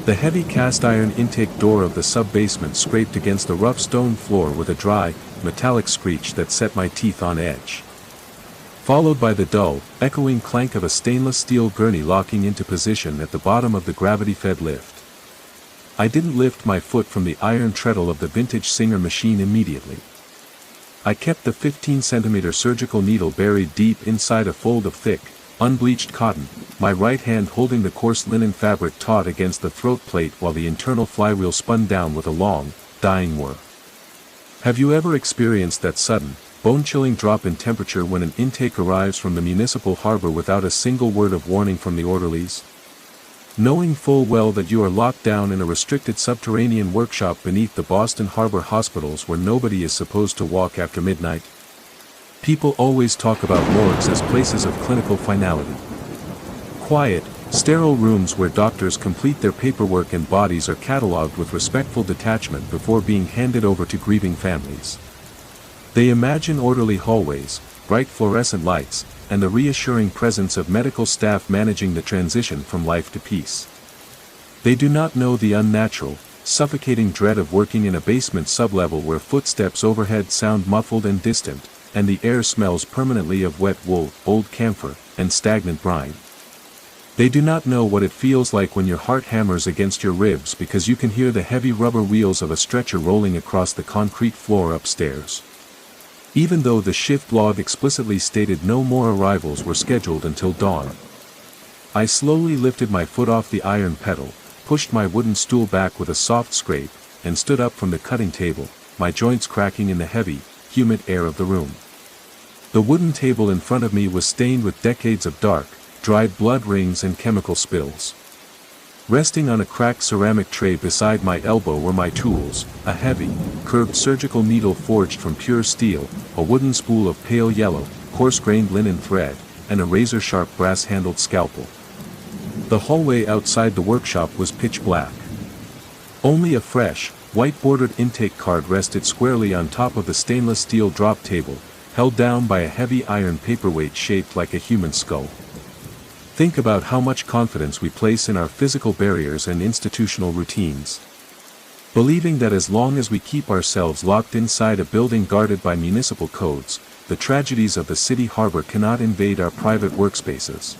The heavy cast-iron intake door of the sub-basement scraped against the rough stone floor with a dry, metallic screech that set my teeth on edge. Followed by the dull, echoing clank of a stainless steel gurney locking into position at the bottom of the gravity-fed lift. I didn't lift my foot from the iron treadle of the vintage Singer machine immediately. I kept the 15-centimeter surgical needle buried deep inside a fold of thick, unbleached cotton, my right hand holding the coarse linen fabric taut against the throat plate while the internal flywheel spun down with a long, dying whir. Have you ever experienced that sudden, bone-chilling drop in temperature when an intake arrives from the municipal harbor without a single word of warning from the orderlies? Knowing full well that you are locked down in a restricted subterranean workshop beneath the Boston Harbor hospitals where nobody is supposed to walk after midnight? People always talk about morgues as places of clinical finality. Quiet, sterile rooms where doctors complete their paperwork and bodies are catalogued with respectful detachment before being handed over to grieving families. They imagine orderly hallways, bright fluorescent lights, and the reassuring presence of medical staff managing the transition from life to peace. They do not know the unnatural, suffocating dread of working in a basement sublevel where footsteps overhead sound muffled and distant, and the air smells permanently of wet wool, old camphor, and stagnant brine. They do not know what it feels like when your heart hammers against your ribs because you can hear the heavy rubber wheels of a stretcher rolling across the concrete floor upstairs. Even though the shift log explicitly stated no more arrivals were scheduled until dawn. I slowly lifted my foot off the iron pedal, pushed my wooden stool back with a soft scrape, and stood up from the cutting table, my joints cracking in the heavy, humid air of the room. The wooden table in front of me was stained with decades of dark, dried blood rings and chemical spills. Resting on a cracked ceramic tray beside my elbow were my tools, a heavy, curved surgical needle forged from pure steel, a wooden spool of pale yellow, coarse-grained linen thread, and a razor-sharp brass-handled scalpel. The hallway outside the workshop was pitch black. Only a fresh, white-bordered intake card rested squarely on top of the stainless steel drop table, held down by a heavy iron paperweight shaped like a human skull. Think about how much confidence we place in our physical barriers and institutional routines. Believing that as long as we keep ourselves locked inside a building guarded by municipal codes, the tragedies of the city harbor cannot invade our private workspaces.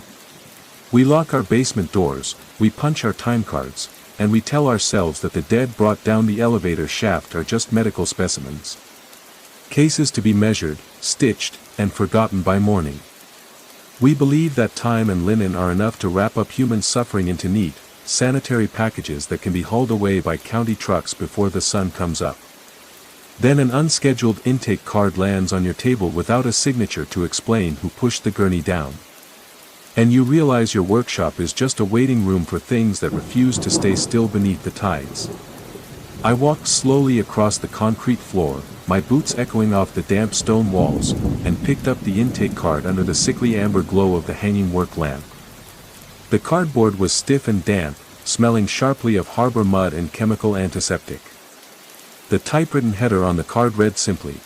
We lock our basement doors, we punch our time cards, and we tell ourselves that the dead brought down the elevator shaft are just medical specimens. Cases to be measured, stitched, and forgotten by morning. We believe that time and linen are enough to wrap up human suffering into neat, sanitary packages that can be hauled away by county trucks before the sun comes up. Then an unscheduled intake card lands on your table without a signature to explain who pushed the gurney down. And you realize your workshop is just a waiting room for things that refuse to stay still beneath the tides. I walked slowly across the concrete floor, my boots echoing off the damp stone walls, and picked up the intake card under the sickly amber glow of the hanging work lamp. The cardboard was stiff and damp, smelling sharply of harbor mud and chemical antiseptic. The typewritten header on the card read simply,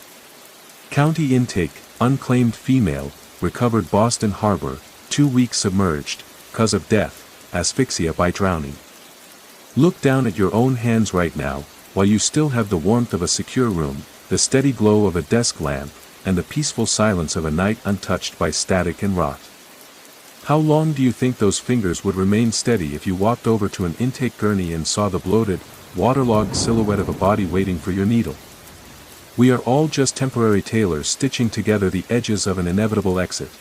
"County intake, unclaimed female, recovered Boston Harbor, 2 weeks submerged, cause of death, asphyxia by drowning." Look down at your own hands right now, while you still have the warmth of a secure room, the steady glow of a desk lamp, and the peaceful silence of a night untouched by static and rot. How long do you think those fingers would remain steady if you walked over to an intake gurney and saw the bloated, waterlogged silhouette of a body waiting for your needle? We are all just temporary tailors stitching together the edges of an inevitable exit.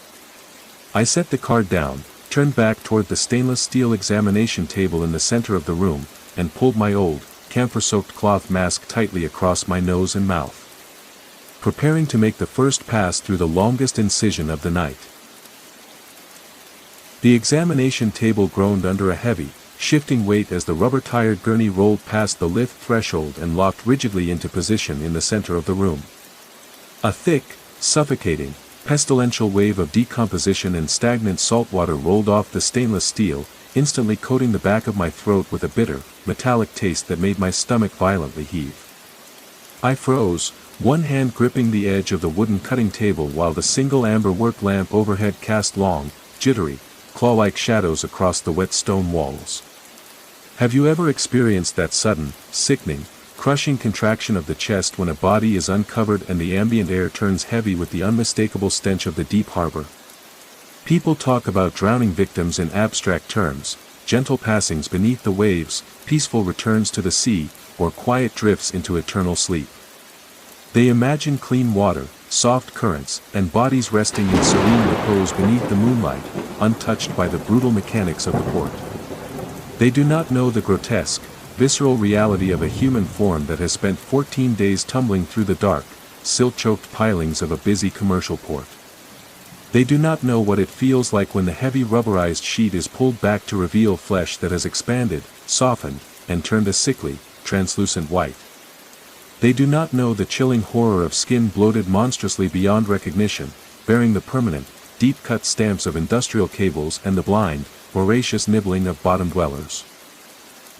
I set the card down, turned back toward the stainless steel examination table in the center of the room, and pulled my old, camphor-soaked cloth mask tightly across my nose and mouth. Preparing to make the first pass through the longest incision of the night. The examination table groaned under a heavy, shifting weight as the rubber-tired gurney rolled past the lift threshold and locked rigidly into position in the center of the room. A thick, suffocating, pestilential wave of decomposition and stagnant salt water rolled off the stainless steel, instantly coating the back of my throat with a bitter, metallic taste that made my stomach violently heave. I froze, one hand gripping the edge of the wooden cutting table while the single amber work lamp overhead cast long, jittery, claw-like shadows across the wet stone walls. Have you ever experienced that sudden, sickening, crushing contraction of the chest when a body is uncovered and the ambient air turns heavy with the unmistakable stench of the deep harbor? People talk about drowning victims in abstract terms, gentle passings beneath the waves, peaceful returns to the sea, or quiet drifts into eternal sleep. They imagine clean water, soft currents, and bodies resting in serene repose beneath the moonlight, untouched by the brutal mechanics of the port. They do not know the grotesque, visceral reality of a human form that has spent 14 days tumbling through the dark, silt-choked pilings of a busy commercial port. They do not know what it feels like when the heavy rubberized sheet is pulled back to reveal flesh that has expanded, softened, and turned a sickly, translucent white. They do not know the chilling horror of skin bloated monstrously beyond recognition, bearing the permanent, deep-cut stamps of industrial cables and the blind, voracious nibbling of bottom dwellers.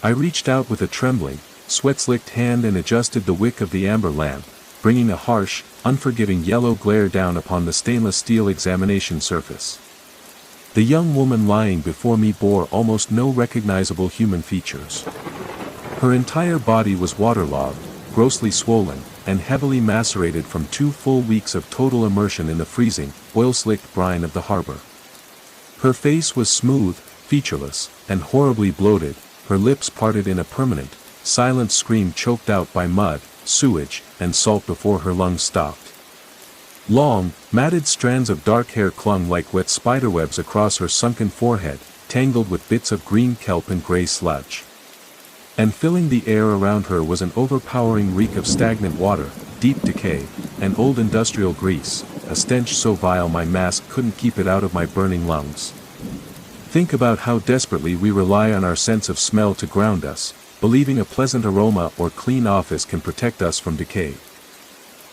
I reached out with a trembling, sweat-slicked hand and adjusted the wick of the amber lamp, bringing a harsh, unforgiving yellow glare down upon the stainless steel examination surface. The young woman lying before me bore almost no recognizable human features. Her entire body was waterlogged, grossly swollen, and heavily macerated from 2 full weeks of total immersion in the freezing, oil-slicked brine of the harbor. Her face was smooth, featureless, and horribly bloated, her lips parted in a permanent, silent scream choked out by mud, sewage, and salt before her lungs stopped. Long, matted strands of dark hair clung like wet spiderwebs across her sunken forehead, tangled with bits of green kelp and gray sludge. And filling the air around her was an overpowering reek of stagnant water, deep decay, and old industrial grease, a stench so vile my mask couldn't keep it out of my burning lungs. Think about how desperately we rely on our sense of smell to ground us, believing a pleasant aroma or clean office can protect us from decay.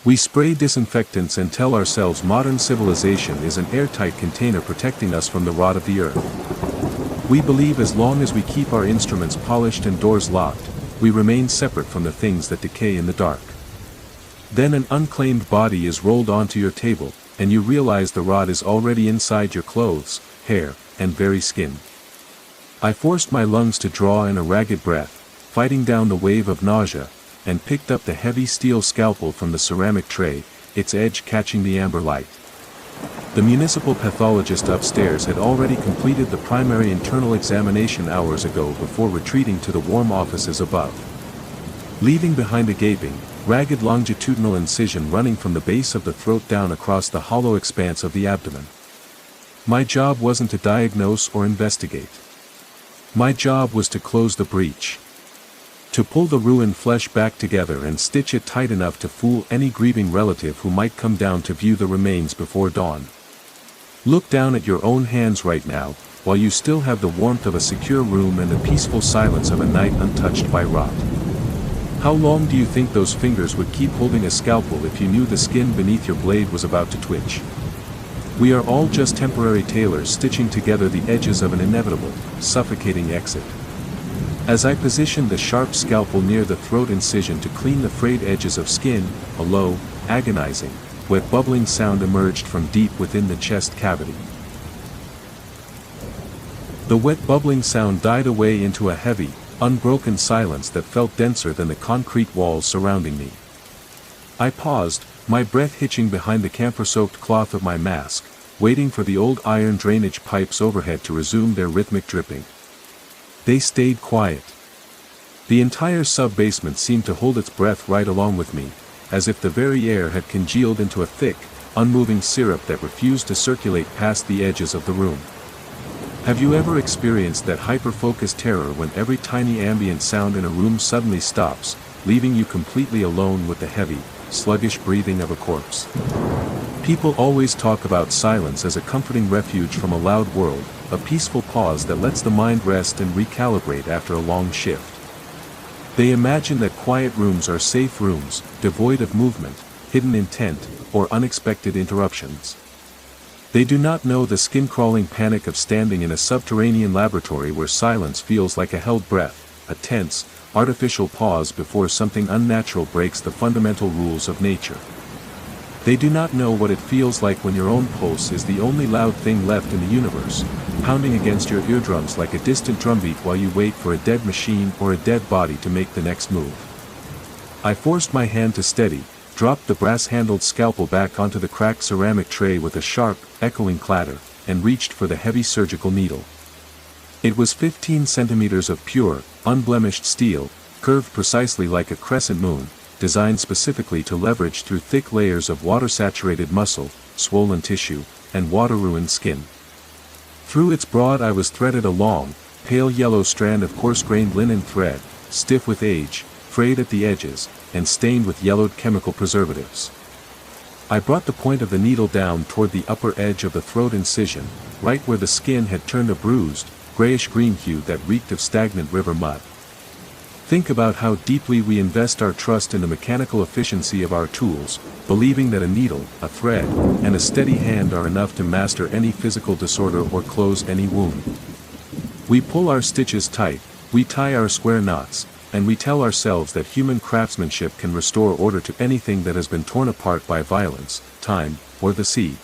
We spray disinfectants and tell ourselves modern civilization is an airtight container protecting us from the rot of the earth. We believe as long as we keep our instruments polished and doors locked, we remain separate from the things that decay in the dark. Then an unclaimed body is rolled onto your table, and you realize the rot is already inside your clothes, hair, and very skin. I forced my lungs to draw in a ragged breath, fighting down the wave of nausea, and picked up the heavy steel scalpel from the ceramic tray, its edge catching the amber light. The municipal pathologist upstairs had already completed the primary internal examination hours ago before retreating to the warm offices above, leaving behind a gaping, ragged longitudinal incision running from the base of the throat down across the hollow expanse of the abdomen. My job wasn't to diagnose or investigate. My job was to close the breach. To pull the ruined flesh back together and stitch it tight enough to fool any grieving relative who might come down to view the remains before dawn. Look down at your own hands right now, while you still have the warmth of a secure room and the peaceful silence of a night untouched by rot. How long do you think those fingers would keep holding a scalpel if you knew the skin beneath your blade was about to twitch? We are all just temporary tailors stitching together the edges of an inevitable, suffocating exit. As I positioned the sharp scalpel near the throat incision to clean the frayed edges of skin, a low, agonizing, wet bubbling sound emerged from deep within the chest cavity. The wet bubbling sound died away into a heavy, unbroken silence that felt denser than the concrete walls surrounding me. I paused, my breath hitching behind the camphor-soaked cloth of my mask, waiting for the old iron drainage pipes overhead to resume their rhythmic dripping. They stayed quiet. The entire sub-basement seemed to hold its breath right along with me, as if the very air had congealed into a thick, unmoving syrup that refused to circulate past the edges of the room. Have you ever experienced that hyper-focused terror when every tiny ambient sound in a room suddenly stops, leaving you completely alone with the heavy, sluggish breathing of a corpse? People always talk about silence as a comforting refuge from a loud world, a peaceful pause that lets the mind rest and recalibrate after a long shift. They imagine that quiet rooms are safe rooms, devoid of movement, hidden intent, or unexpected interruptions. They do not know the skin-crawling panic of standing in a subterranean laboratory where silence feels like a held breath, a tense, artificial pause before something unnatural breaks the fundamental rules of nature. They do not know what it feels like when your own pulse is the only loud thing left in the universe, pounding against your eardrums like a distant drumbeat while you wait for a dead machine or a dead body to make the next move. I forced my hand to steady, dropped the brass-handled scalpel back onto the cracked ceramic tray with a sharp, echoing clatter, and reached for the heavy surgical needle. It was 15 centimeters of pure, unblemished steel, curved precisely like a crescent moon, designed specifically to leverage through thick layers of water-saturated muscle, swollen tissue, and water-ruined skin. Through its broad I was threaded a long, pale yellow strand of coarse-grained linen thread, stiff with age, frayed at the edges, and stained with yellowed chemical preservatives. I brought the point of the needle down toward the upper edge of the throat incision, right where the skin had turned a bruised, grayish-green hue that reeked of stagnant river mud. Think about how deeply we invest our trust in the mechanical efficiency of our tools, believing that a needle, a thread, and a steady hand are enough to master any physical disorder or close any wound. We pull our stitches tight, we tie our square knots, and we tell ourselves that human craftsmanship can restore order to anything that has been torn apart by violence, time, or the sea.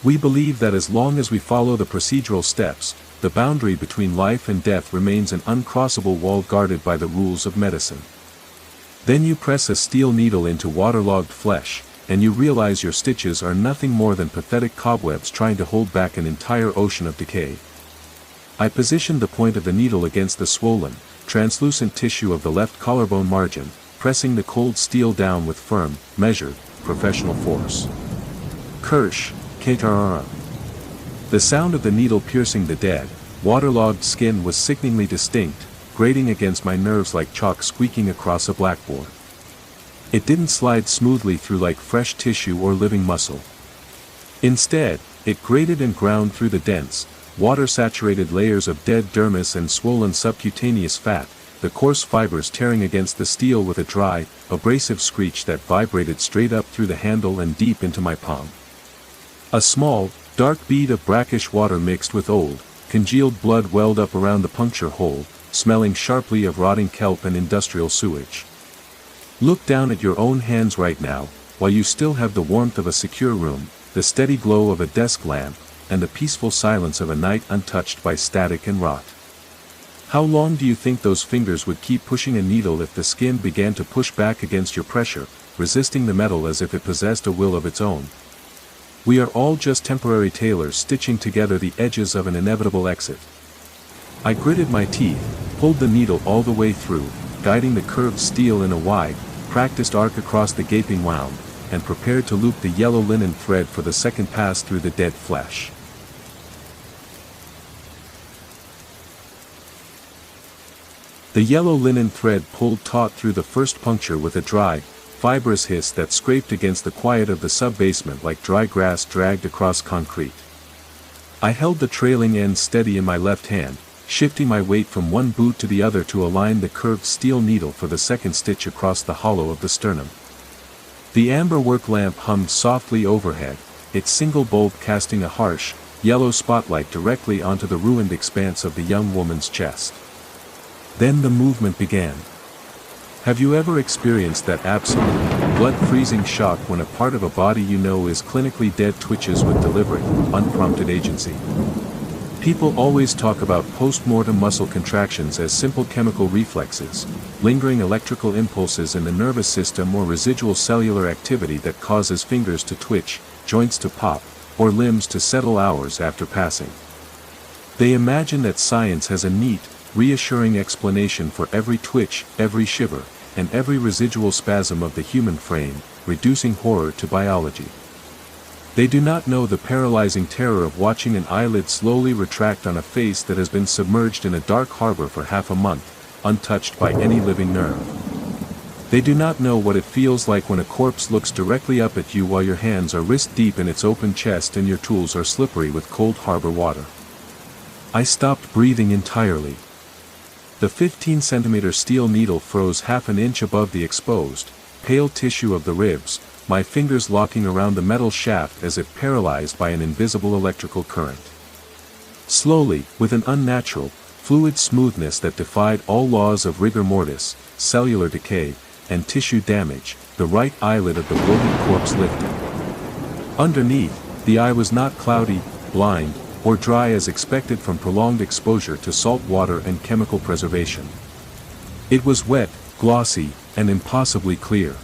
We believe that as long as we follow the procedural steps, the boundary between life and death remains an uncrossable wall guarded by the rules of medicine. Then you press a steel needle into waterlogged flesh, and you realize your stitches are nothing more than pathetic cobwebs trying to hold back an entire ocean of decay. I positioned the point of the needle against the swollen, translucent tissue of the left collarbone margin, pressing the cold steel down with firm, measured, professional force. Kirsch, Ketarara. The sound of the needle piercing the dead, waterlogged skin was sickeningly distinct, grating against my nerves like chalk squeaking across a blackboard. It didn't slide smoothly through like fresh tissue or living muscle. Instead, it grated and ground through the dense, water-saturated layers of dead dermis and swollen subcutaneous fat, the coarse fibers tearing against the steel with a dry, abrasive screech that vibrated straight up through the handle and deep into my palm. A small, dark bead of brackish water mixed with old, congealed blood welled up around the puncture hole, smelling sharply of rotting kelp and industrial sewage. Look down at your own hands right now, while you still have the warmth of a secure room, the steady glow of a desk lamp, and the peaceful silence of a night untouched by static and rot. How long do you think those fingers would keep pushing a needle if the skin began to push back against your pressure, resisting the metal as if it possessed a will of its own? We are all just temporary tailors stitching together the edges of an inevitable exit. I gritted my teeth, pulled the needle all the way through, guiding the curved steel in a wide, practiced arc across the gaping wound, and prepared to loop the yellow linen thread for the second pass through the dead flesh. The yellow linen thread pulled taut through the first puncture with a dry, fibrous hiss that scraped against the quiet of the sub-basement like dry grass dragged across concrete. I held the trailing end steady in my left hand, shifting my weight from one boot to the other to align the curved steel needle for the second stitch across the hollow of the sternum. The amber work lamp hummed softly overhead, its single bulb casting a harsh, yellow spotlight directly onto the ruined expanse of the young woman's chest. Then the movement began. Have you ever experienced that absolute, blood-freezing shock when a part of a body you know is clinically dead twitches with deliberate, unprompted agency? People always talk about post-mortem muscle contractions as simple chemical reflexes, lingering electrical impulses in the nervous system or residual cellular activity that causes fingers to twitch, joints to pop, or limbs to settle hours after passing. They imagine that science has a neat, reassuring explanation for every twitch, every shiver, and every residual spasm of the human frame, reducing horror to biology. They do not know the paralyzing terror of watching an eyelid slowly retract on a face that has been submerged in a dark harbor for half a month, untouched by any living nerve. They do not know what it feels like when a corpse looks directly up at you while your hands are wrist deep in its open chest and your tools are slippery with cold harbor water. I stopped breathing entirely. The 15-centimeter steel needle froze half an inch above the exposed, pale tissue of the ribs, my fingers locking around the metal shaft as if paralyzed by an invisible electrical current. Slowly, with an unnatural, fluid smoothness that defied all laws of rigor mortis, cellular decay, and tissue damage, the right eyelid of the bloated corpse lifted. Underneath, the eye was not cloudy, blind, or dry as expected from prolonged exposure to salt water and chemical preservation. It was wet, glossy, and impossibly clear.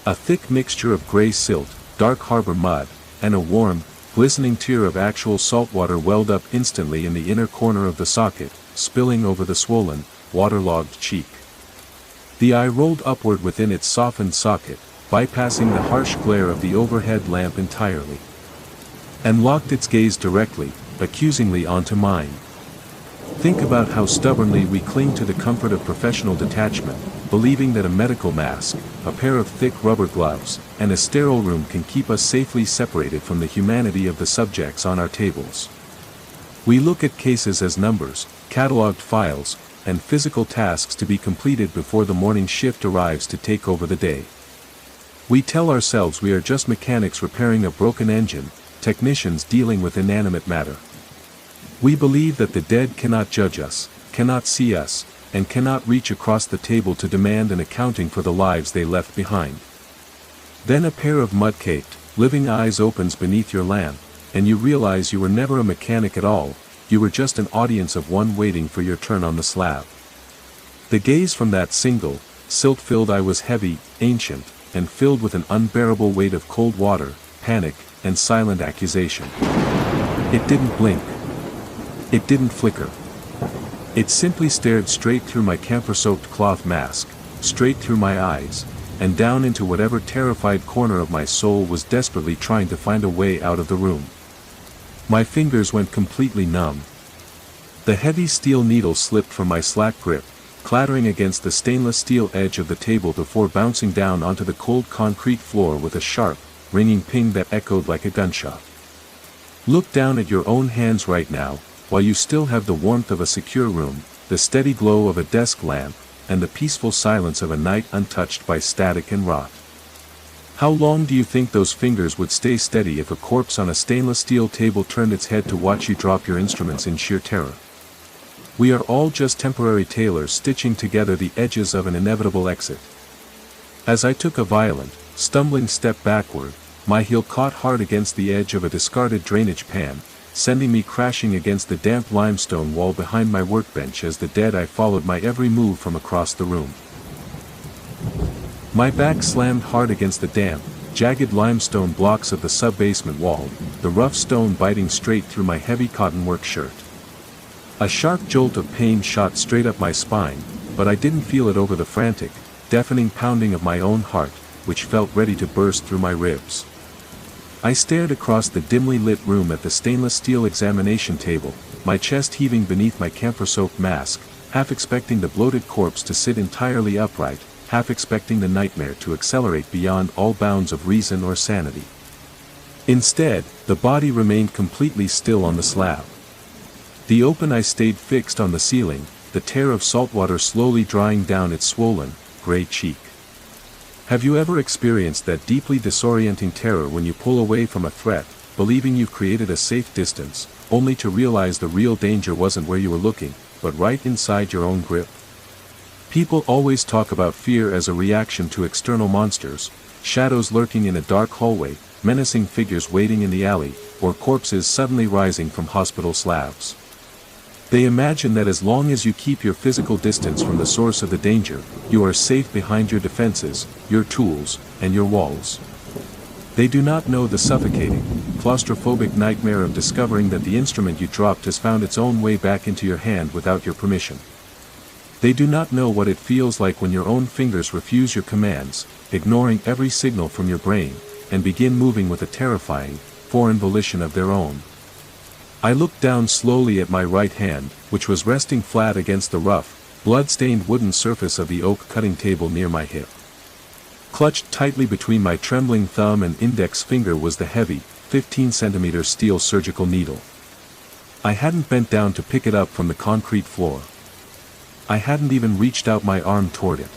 A thick mixture of gray silt, dark harbor mud, and a warm, glistening tear of actual salt water welled up instantly in the inner corner of the socket, spilling over the swollen, waterlogged cheek. The eye rolled upward within its softened socket, bypassing the harsh glare of the overhead lamp entirely, and locked its gaze directly, accusingly onto mine. Think about how stubbornly we cling to the comfort of professional detachment, believing that a medical mask, a pair of thick rubber gloves, and a sterile room can keep us safely separated from the humanity of the subjects on our tables. We look at cases as numbers, cataloged files, and physical tasks to be completed before the morning shift arrives to take over the day. We tell ourselves we are just mechanics repairing a broken engine, technicians dealing with inanimate matter. We believe that the dead cannot judge us, cannot see us, and cannot reach across the table to demand an accounting for the lives they left behind. Then a pair of mud-caked, living eyes opens beneath your lamp, and you realize you were never a mechanic at all, you were just an audience of one waiting for your turn on the slab. The gaze from that single, silt-filled eye was heavy, ancient, and filled with an unbearable weight of cold water, panic, and silent accusation. It didn't blink. It didn't flicker. It simply stared straight through my camphor-soaked cloth mask, straight through my eyes, and down into whatever terrified corner of my soul was desperately trying to find a way out of the room. My fingers went completely numb. The heavy steel needle slipped from my slack grip, clattering against the stainless steel edge of the table before bouncing down onto the cold concrete floor with a sharp, ringing ping that echoed like a gunshot. Look down at your own hands right now, while you still have the warmth of a secure room, the steady glow of a desk lamp, and the peaceful silence of a night untouched by static and rot. How long do you think those fingers would stay steady if a corpse on a stainless steel table turned its head to watch you drop your instruments in sheer terror? We are all just temporary tailors stitching together the edges of an inevitable exit. As I took a violent, stumbling step backward, my heel caught hard against the edge of a discarded drainage pan, sending me crashing against the damp limestone wall behind my workbench as the dead eye followed my every move from across the room. My back slammed hard against the damp, jagged limestone blocks of the sub-basement wall, the rough stone biting straight through my heavy cotton work shirt. A sharp jolt of pain shot straight up my spine, but I didn't feel it over the frantic, deafening pounding of my own heart, which felt ready to burst through my ribs. I stared across the dimly lit room at the stainless steel examination table, my chest heaving beneath my camphor-soaked mask, half expecting the bloated corpse to sit entirely upright, half expecting the nightmare to accelerate beyond all bounds of reason or sanity. Instead, the body remained completely still on the slab. The open eye stayed fixed on the ceiling, the tear of salt water slowly drying down its swollen, gray cheek. Have you ever experienced that deeply disorienting terror when you pull away from a threat, believing you've created a safe distance, only to realize the real danger wasn't where you were looking, but right inside your own grip? People always talk about fear as a reaction to external monsters, shadows lurking in a dark hallway, menacing figures waiting in the alley, or corpses suddenly rising from hospital slabs. They imagine that as long as you keep your physical distance from the source of the danger, you are safe behind your defenses, your tools, and your walls. They do not know the suffocating, claustrophobic nightmare of discovering that the instrument you dropped has found its own way back into your hand without your permission. They do not know what it feels like when your own fingers refuse your commands, ignoring every signal from your brain, and begin moving with a terrifying, foreign volition of their own. I looked down slowly at my right hand, which was resting flat against the rough, blood-stained wooden surface of the oak cutting table near my hip. Clutched tightly between my trembling thumb and index finger was the heavy, 15-centimeter steel surgical needle. I hadn't bent down to pick it up from the concrete floor. I hadn't even reached out my arm toward it.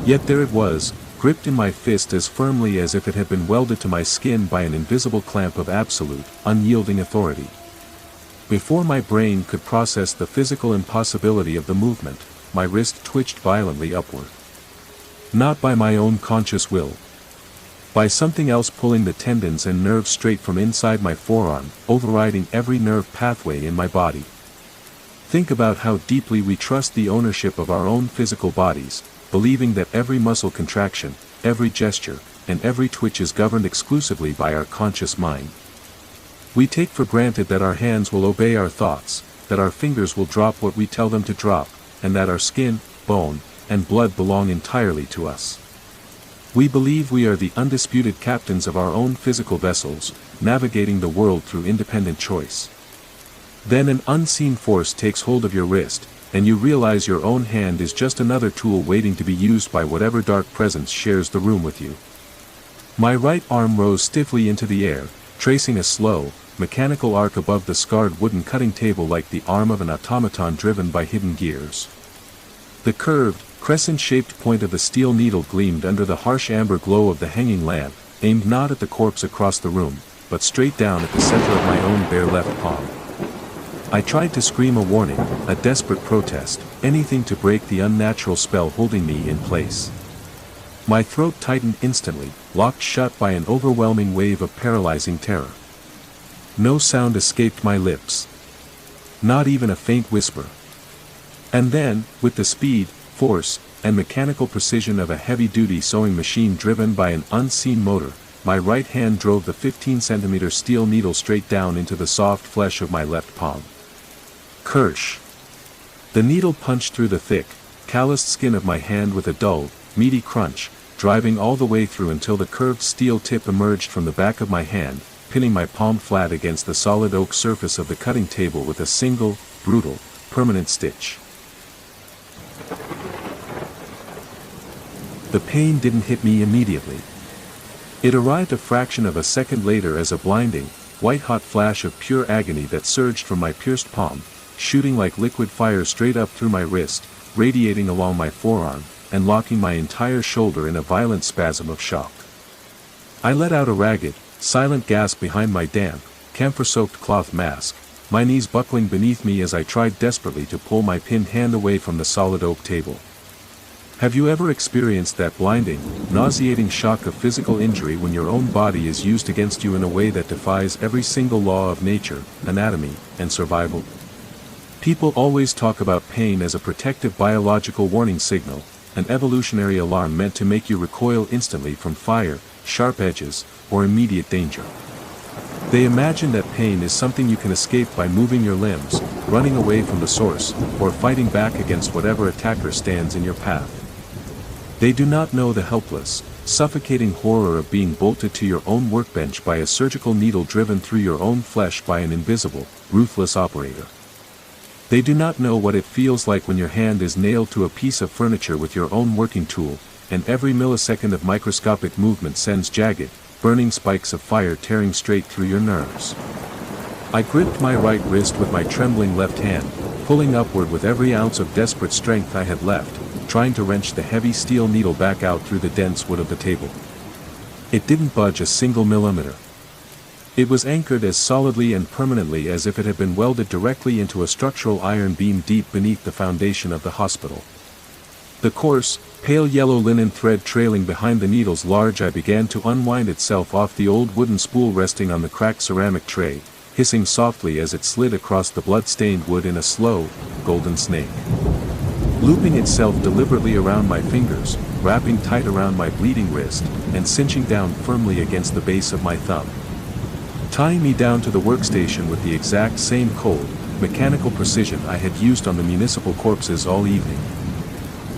Yet there it was, gripped in my fist as firmly as if it had been welded to my skin by an invisible clamp of absolute, unyielding authority. Before my brain could process the physical impossibility of the movement, my wrist twitched violently upward. Not by my own conscious will. by something else pulling the tendons and nerves straight from inside my forearm, overriding every nerve pathway in my body. Think about how deeply we trust the ownership of our own physical bodies, believing that every muscle contraction, every gesture, and every twitch is governed exclusively by our conscious mind. We take for granted that our hands will obey our thoughts, that our fingers will drop what we tell them to drop, and that our skin, bone, and blood belong entirely to us. We believe we are the undisputed captains of our own physical vessels, navigating the world through independent choice. Then an unseen force takes hold of your wrist, and you realize your own hand is just another tool waiting to be used by whatever dark presence shares the room with you. My right arm rose stiffly into the air, tracing a slow, mechanical arc above the scarred wooden cutting table like the arm of an automaton driven by hidden gears. The curved, crescent-shaped point of the steel needle gleamed under the harsh amber glow of the hanging lamp, aimed not at the corpse across the room, but straight down at the center of my own bare left palm. I tried to scream a warning, a desperate protest, anything to break the unnatural spell holding me in place. My throat tightened instantly, locked shut by an overwhelming wave of paralyzing terror. No sound escaped my lips. Not even a faint whisper. And then, with the speed, force, and mechanical precision of a heavy-duty sewing machine driven by an unseen motor, my right hand drove the 15-centimeter steel needle straight down into the soft flesh of my left palm. Kersh! The needle punched through the thick, calloused skin of my hand with a dull, meaty crunch, driving all the way through until the curved steel tip emerged from the back of my hand, pinning my palm flat against the solid oak surface of the cutting table with a single, brutal, permanent stitch. The pain didn't hit me immediately. It arrived a fraction of a second later as a blinding, white-hot flash of pure agony that surged from my pierced palm, shooting like liquid fire straight up through my wrist, radiating along my forearm, and locking my entire shoulder in a violent spasm of shock. I let out a ragged, silent gasp behind my damp, camphor-soaked cloth mask, my knees buckling beneath me as I tried desperately to pull my pinned hand away from the solid oak table. Have you ever experienced that blinding, nauseating shock of physical injury when your own body is used against you in a way that defies every single law of nature, anatomy, and survival? People always talk about pain as a protective biological warning signal, an evolutionary alarm meant to make you recoil instantly from fire, sharp edges, or immediate danger. They imagine that pain is something you can escape by moving your limbs, running away from the source, or fighting back against whatever attacker stands in your path. They do not know the helpless, suffocating horror of being bolted to your own workbench by a surgical needle driven through your own flesh by an invisible, ruthless operator. They do not know what it feels like when your hand is nailed to a piece of furniture with your own working tool, and every millisecond of microscopic movement sends jagged, burning spikes of fire tearing straight through your nerves. I gripped my right wrist with my trembling left hand, pulling upward with every ounce of desperate strength I had left, trying to wrench the heavy steel needle back out through the dense wood of the table. It didn't budge a single millimeter. It was anchored as solidly and permanently as if it had been welded directly into a structural iron beam deep beneath the foundation of the hospital. The coarse, pale yellow linen thread trailing behind the needle's large eye began to unwind itself off the old wooden spool resting on the cracked ceramic tray, hissing softly as it slid across the blood-stained wood in a slow, golden snake. Looping itself deliberately around my fingers, wrapping tight around my bleeding wrist, and cinching down firmly against the base of my thumb. Tying me down to the workstation with the exact same cold, mechanical precision I had used on the municipal corpses all evening.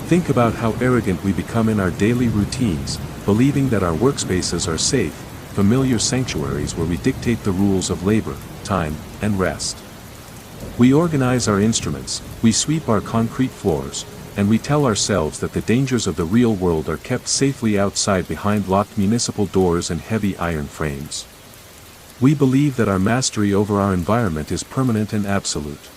Think about how arrogant we become in our daily routines, believing that our workspaces are safe, familiar sanctuaries where we dictate the rules of labor, time, and rest. We organize our instruments, we sweep our concrete floors, and we tell ourselves that the dangers of the real world are kept safely outside behind locked municipal doors and heavy iron frames. We believe that our mastery over our environment is permanent and absolute.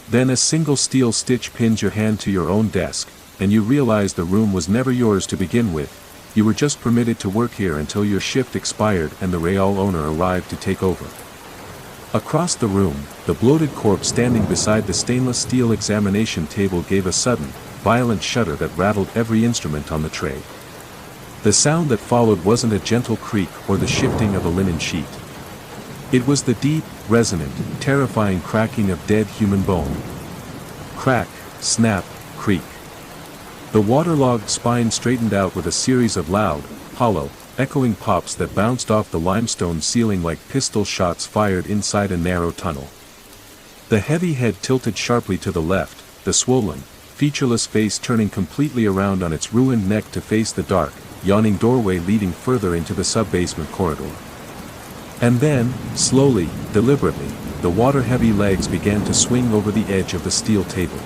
Then a single steel stitch pins your hand to your own desk, and you realize the room was never yours to begin with. You were just permitted to work here until your shift expired and the Real owner arrived to take over. Across the room, the bloated corpse standing beside the stainless steel examination table gave a sudden, violent shudder that rattled every instrument on the tray. The sound that followed wasn't a gentle creak or the shifting of a linen sheet. It was the deep, resonant, terrifying cracking of dead human bone. Crack, snap, creak. The waterlogged spine straightened out with a series of loud, hollow, echoing pops that bounced off the limestone ceiling like pistol shots fired inside a narrow tunnel. The heavy head tilted sharply to the left, the swollen, featureless face turning completely around on its ruined neck to face the dark, yawning doorway leading further into the sub-basement corridor. And then, slowly, deliberately, the water-heavy legs began to swing over the edge of the steel table.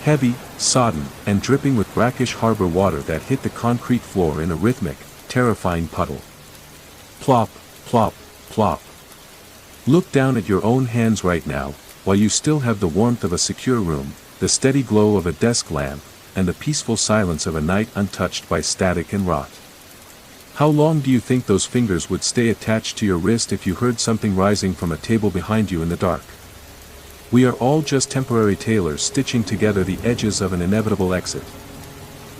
Heavy, sodden, and dripping with brackish harbor water that hit the concrete floor in a rhythmic, terrifying puddle. Plop, plop, plop. Look down at your own hands right now, while you still have the warmth of a secure room, the steady glow of a desk lamp, and the peaceful silence of a night untouched by static and rot. How long do you think those fingers would stay attached to your wrist if you heard something rising from a table behind you in the dark? We are all just temporary tailors stitching together the edges of an inevitable exit.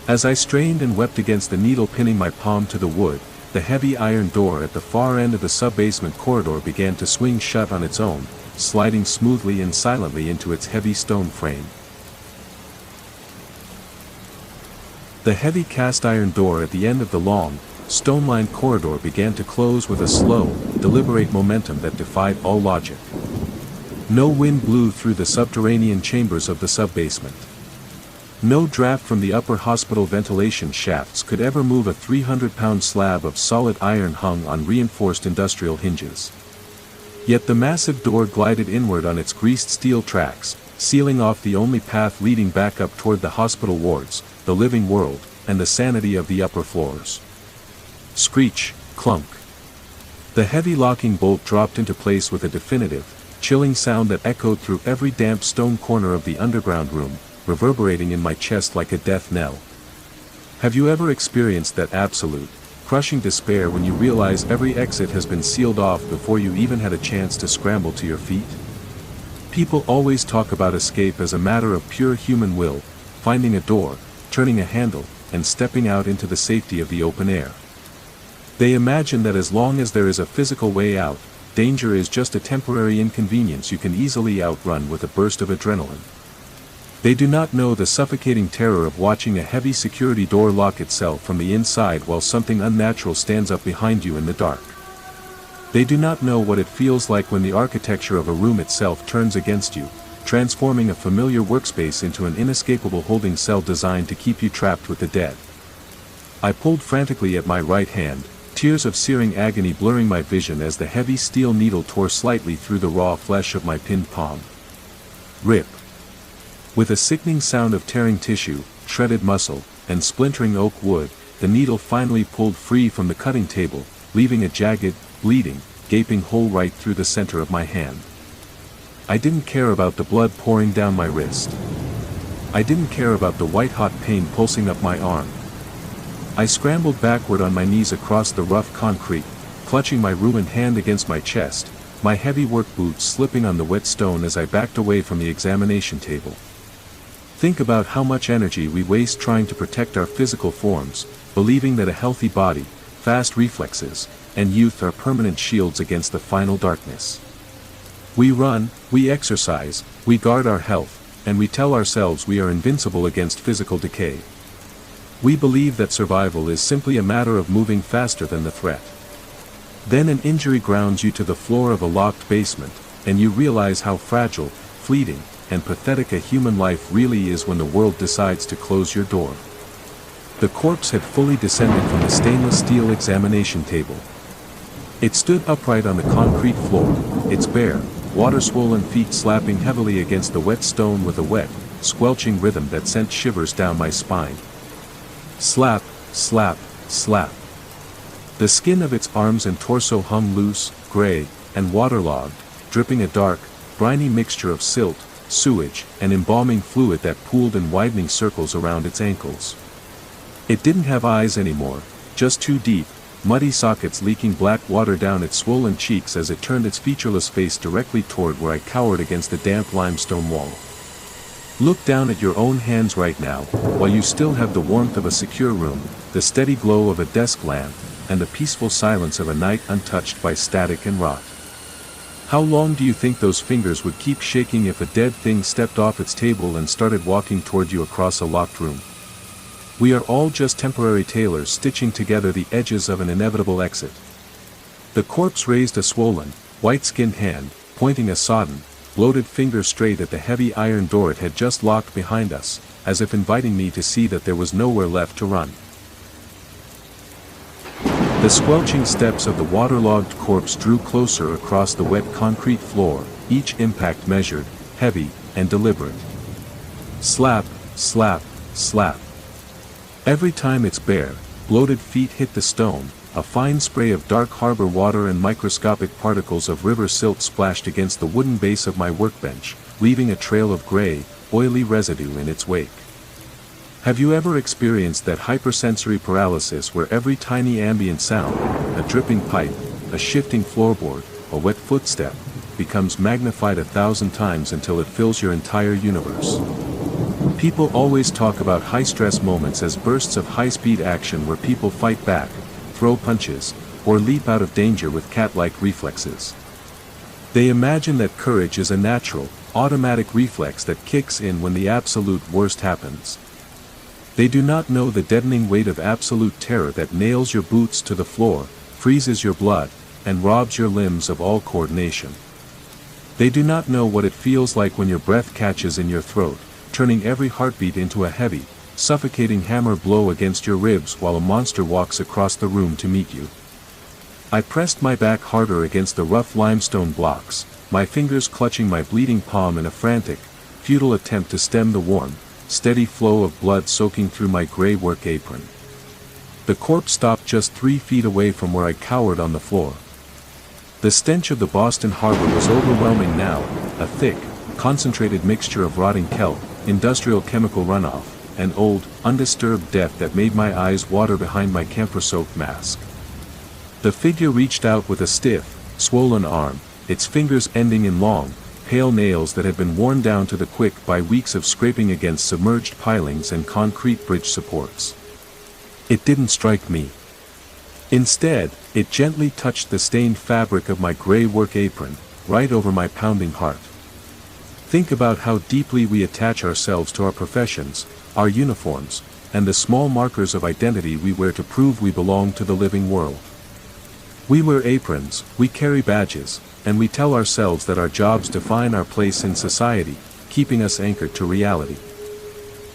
As I strained and wept against the needle pinning my palm to the wood, the heavy iron door at the far end of the sub-basement corridor began to swing shut on its own, sliding smoothly and silently into its heavy stone frame. The heavy cast-iron door at the end of the long, stone-lined corridor began to close with a slow, deliberate momentum that defied all logic. No wind blew through the subterranean chambers of the sub-basement. No draft from the upper hospital ventilation shafts could ever move a 300-pound slab of solid iron hung on reinforced industrial hinges. Yet the massive door glided inward on its greased steel tracks, sealing off the only path leading back up toward the hospital wards, the living world, and the sanity of the upper floors. Screech, clunk. The heavy locking bolt dropped into place with a definitive, chilling sound that echoed through every damp stone corner of the underground room, reverberating in my chest like a death knell. Have you ever experienced that absolute, crushing despair when you realize every exit has been sealed off before you even had a chance to scramble to your feet? People always talk about escape as a matter of pure human will, finding a door, turning a handle, and stepping out into the safety of the open air. They imagine that as long as there is a physical way out, danger is just a temporary inconvenience you can easily outrun with a burst of adrenaline. They do not know the suffocating terror of watching a heavy security door lock itself from the inside while something unnatural stands up behind you in the dark. They do not know what it feels like when the architecture of a room itself turns against you, transforming a familiar workspace into an inescapable holding cell designed to keep you trapped with the dead. I pulled frantically at my right hand, tears of searing agony blurring my vision as the heavy steel needle tore slightly through the raw flesh of my pinned palm. Rip. With a sickening sound of tearing tissue, shredded muscle, and splintering oak wood, the needle finally pulled free from the cutting table, leaving a jagged, bleeding, gaping hole right through the center of my hand. I didn't care about the blood pouring down my wrist. I didn't care about the white-hot pain pulsing up my arm. I scrambled backward on my knees across the rough concrete, clutching my ruined hand against my chest, my heavy work boots slipping on the wet stone as I backed away from the examination table. Think about how much energy we waste trying to protect our physical forms, believing that a healthy body, fast reflexes, and youth are permanent shields against the final darkness. We run, we exercise, we guard our health, and we tell ourselves we are invincible against physical decay. We believe that survival is simply a matter of moving faster than the threat. Then an injury grounds you to the floor of a locked basement, and you realize how fragile, fleeting, and pathetic a human life really is when the world decides to close your door. The corpse had fully descended from the stainless steel examination table. It stood upright on the concrete floor, its bare, water-swollen feet slapping heavily against the wet stone with a wet, squelching rhythm that sent shivers down my spine. Slap, slap, slap. The skin of its arms and torso hung loose, gray, and waterlogged, dripping a dark, briny mixture of silt, sewage, and embalming fluid that pooled in widening circles around its ankles. It didn't have eyes anymore, just two deep, muddy sockets leaking black water down its swollen cheeks as it turned its featureless face directly toward where I cowered against the damp limestone wall. Look down at your own hands right now, while you still have the warmth of a secure room, the steady glow of a desk lamp, and the peaceful silence of a night untouched by static and rot. How long do you think those fingers would keep shaking if a dead thing stepped off its table and started walking toward you across a locked room? We are all just temporary tailors stitching together the edges of an inevitable exit. The corpse raised a swollen, white-skinned hand, pointing a sodden, bloated finger straight at the heavy iron door it had just locked behind us, as if inviting me to see that there was nowhere left to run. The squelching steps of the waterlogged corpse drew closer across the wet concrete floor, each impact measured, heavy, and deliberate. Slap, slap, slap. Every time its bare, bloated feet hit the stone, a fine spray of dark harbor water and microscopic particles of river silt splashed against the wooden base of my workbench, leaving a trail of gray, oily residue in its wake. Have you ever experienced that hypersensory paralysis where every tiny ambient sound, a dripping pipe, a shifting floorboard, a wet footstep, becomes magnified 1,000 times until it fills your entire universe? People always talk about high-stress moments as bursts of high-speed action where people fight back, throw punches, or leap out of danger with cat-like reflexes. They imagine that courage is a natural, automatic reflex that kicks in when the absolute worst happens. They do not know the deadening weight of absolute terror that nails your boots to the floor, freezes your blood, and robs your limbs of all coordination. They do not know what it feels like when your breath catches in your throat, turning every heartbeat into a heavy, suffocating hammer blow against your ribs while a monster walks across the room to meet you. I pressed my back harder against the rough limestone blocks, my fingers clutching my bleeding palm in a frantic, futile attempt to stem the warm, steady flow of blood soaking through my gray work apron. The corpse stopped just 3 feet away from where I cowered on the floor. The stench of the Boston Harbor was overwhelming now, a thick, concentrated mixture of rotting kelp, industrial chemical runoff, and old, undisturbed death that made my eyes water behind my camphor-soaked mask. The figure reached out with a stiff, swollen arm, its fingers ending in long, pale nails that had been worn down to the quick by weeks of scraping against submerged pilings and concrete bridge supports. It didn't strike me. Instead, it gently touched the stained fabric of my gray work apron, right over my pounding heart. Think about how deeply we attach ourselves to our professions, our uniforms, and the small markers of identity we wear to prove we belong to the living world. We wear aprons, we carry badges, and we tell ourselves that our jobs define our place in society, keeping us anchored to reality.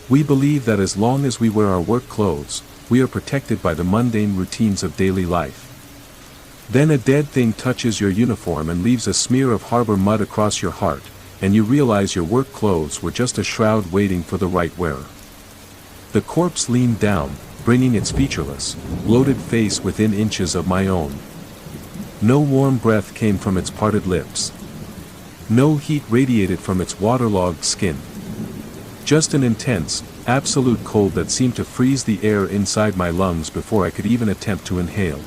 We believe that as long as we wear our work clothes, we are protected by the mundane routines of daily life. Then a dead thing touches your uniform and leaves a smear of harbor mud across your heart, and you realize your work clothes were just a shroud waiting for the right wearer. The corpse leaned down, bringing its featureless, bloated face within inches of my own. No warm breath came from its parted lips. No heat radiated from its waterlogged skin. Just an intense, absolute cold that seemed to freeze the air inside my lungs before I could even attempt to inhale.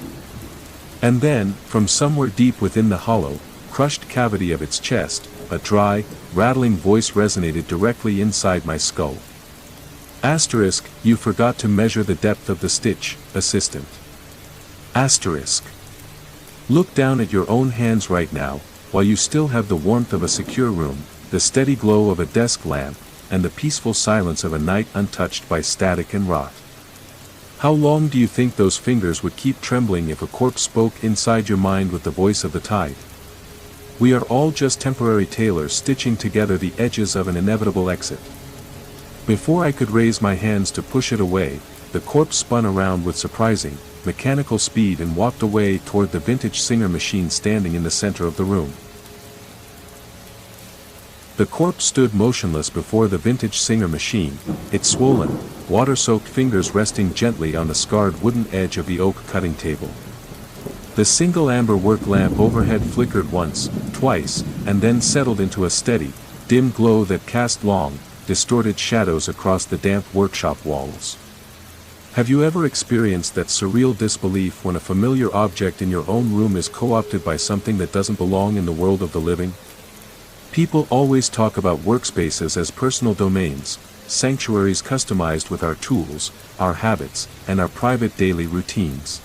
And then, from somewhere deep within the hollow, crushed cavity of its chest, a dry, rattling voice resonated directly inside my skull. Asterisk, you forgot to measure the depth of the stitch, assistant. Asterisk. Look down at your own hands right now, while you still have the warmth of a secure room, the steady glow of a desk lamp, and the peaceful silence of a night untouched by static and rot. How long do you think those fingers would keep trembling if a corpse spoke inside your mind with the voice of the tide? We are all just temporary tailors stitching together the edges of an inevitable exit. Before I could raise my hands to push it away, the corpse spun around with surprising, mechanical speed and walked away toward the vintage Singer machine standing in the center of the room. The corpse stood motionless before the vintage Singer machine, its swollen, water-soaked fingers resting gently on the scarred wooden edge of the oak cutting table. The single amber work lamp overhead flickered once, twice, and then settled into a steady, dim glow that cast long, distorted shadows across the damp workshop walls. Have you ever experienced that surreal disbelief when a familiar object in your own room is co-opted by something that doesn't belong in the world of the living? People always talk about workspaces as personal domains, sanctuaries customized with our tools, our habits, and our private daily routines.